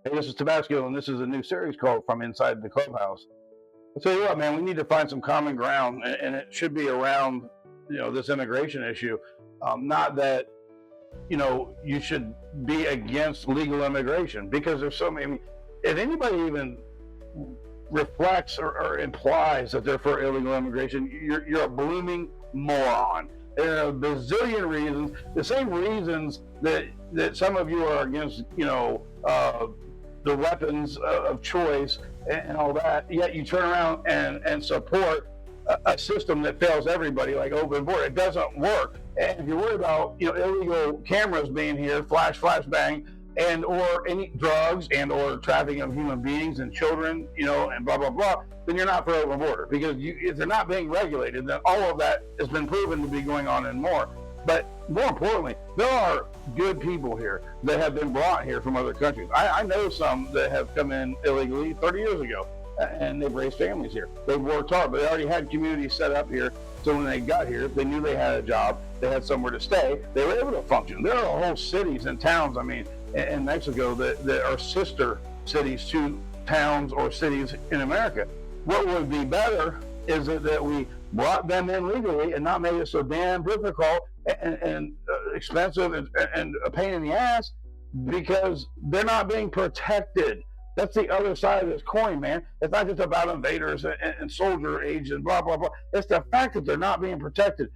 Hey, this is Tabasco, and this is a new series called From Inside the Clubhouse. I'll tell you what, man, we need to find some common ground, and it should be around, this immigration issue. Not that, you should be against legal immigration, because there's so many. I mean, if anybody even reflects or implies that they're for illegal immigration, you're a blooming moron. There are a bazillion reasons, the same reasons that some of you are against, the weapons of choice and all that, yet you turn around and support a system that fails everybody, like open border. It doesn't work. And if you're worried about illegal cameras being here, flash bang, and or any drugs and or trafficking of human beings and children, and blah blah blah, then you're not for open border, because if they're not being regulated, then all of that has been proven to be going on and more. But more importantly, there are good people here that have been brought here from other countries. I know some that have come in illegally 30 years ago, and they've raised families here. They've worked hard, but they already had communities set up here. So when they got here, they knew they had a job, they had somewhere to stay, they were able to function. There are whole cities and towns, in Mexico that are sister cities to towns or cities in America. What would be better is that we brought them in legally and not made it so damn difficult and expensive and a pain in the ass, because they're not being protected. That's the other side of this coin, man. It's not just about invaders and soldier age and blah, blah, blah. It's the fact that they're not being protected.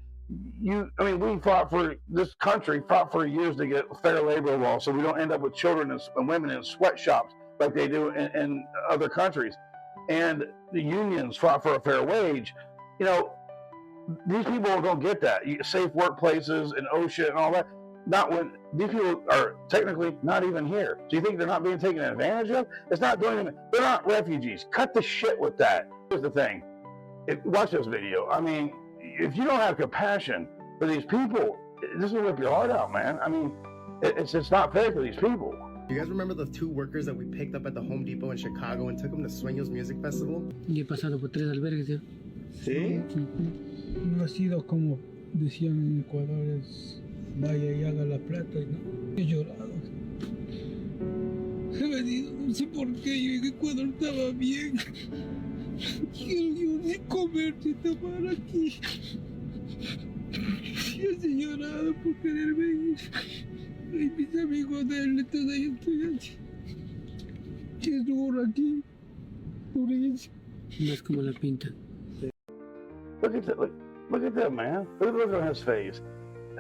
We fought for this country, fought for years to get fair labor laws so we don't end up with children and women in sweatshops like they do in other countries. And the unions fought for a fair wage. These people don't get that. Safe workplaces and OSHA and all that. Not when these people are technically not even here. So you think they're not being taken advantage of? It's not doing them. They're not refugees. Cut the shit with that. Here's the thing. Watch this video. If you don't have compassion for these people, this will rip your heart out, man. It's not fair for these people. Do you guys remember the 2 workers that we picked up at the Home Depot in Chicago and took them to Sueños Music Festival? Y he pasado por 3 albergues ya. ¿Sí? No ha sido como decían en Ecuador, es vaya y haga la plata, y no. He llorado. He venido, no sé por qué, yo en Ecuador estaba bien. Quiero yo ni comer ni tomar aquí. Y así llorado por querer venir. Y mis amigos de él, entonces yo estoy así. Y es duro aquí. Durísimo. No es como la pintan. Look at that, man. Look at his face.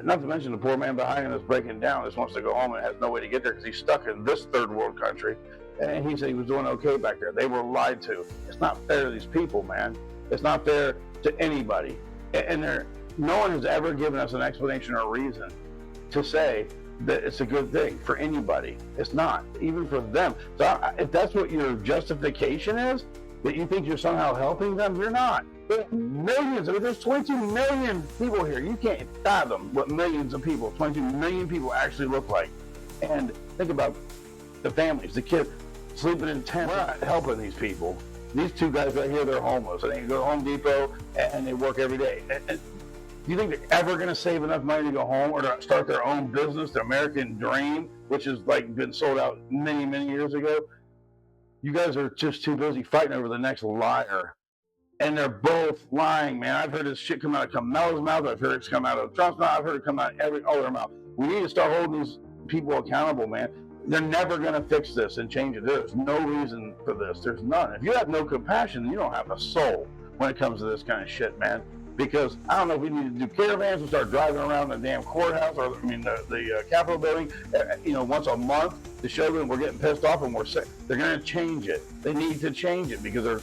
Not to mention the poor man behind him that's breaking down, just wants to go home and has no way to get there because he's stuck in this third world country. And he said he was doing okay back there. They were lied to. It's not fair to these people, man. It's not fair to anybody. And no one has ever given us an explanation or reason to say that it's a good thing for anybody. It's not, even for them. So if that's what your justification is, that you think you're somehow helping them, you're not. There's 22 million people here. You can't fathom what millions of people, 22 million people actually look like. And think about the families, the kids sleeping in tents. We're not helping these people. These 2 guys right here, they're homeless. And they go to Home Depot and they work every day. And do you think they're ever going to save enough money to go home or to start their own business, the American dream, which has been sold out many, many years ago? You guys are just too busy fighting over the next liar. And they're both lying, man. I've heard this shit come out of Kamala's mouth. I've heard it come out of Trump's mouth. I've heard it come out of every other mouth. We need to start holding these people accountable, man. They're never going to fix this and change it. There's no reason for this. There's none. If you have no compassion, you don't have a soul when it comes to this kind of shit, man. Because I don't know if we need to do caravans and start driving around the damn courthouse or the Capitol building, once a month to show them we're getting pissed off and we're sick. They're going to change it. They need to change it because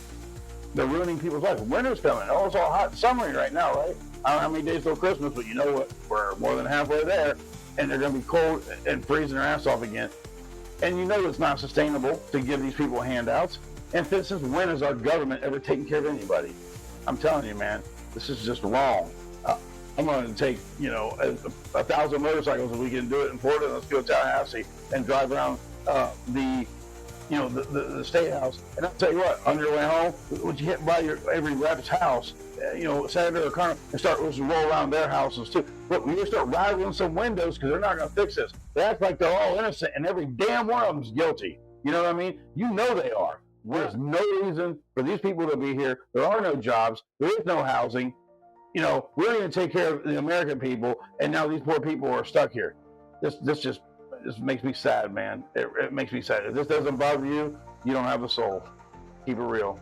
they're ruining people's lives. Winter's coming. Oh, it's all hot and summery right now, right? I don't know how many days till Christmas, but you know what? We're more than halfway there, and they're going to be cold and freezing their ass off again. And you know it's not sustainable to give these people handouts. And since when has our government ever taken care of anybody? I'm telling you, man, this is just wrong. I'm going to take, 1,000 motorcycles if we can do it in Florida. Let's go to Tallahassee and drive around the state house. And I'll tell you what, on your way home, would you hit by every rep's house, Senator O'Connor, and let's roll around their houses too. Look, we just start rattling some windows because they're not going to fix this. They act like they're all innocent and every damn one of them's guilty. You know what I mean? You know they are. There's no reason for these people to be here. There are no jobs. There is no housing. You know, we're going to take care of the American people, and now these poor people are stuck here. This makes me sad, man. It makes me sad. If this doesn't bother you, you don't have a soul. Keep it real.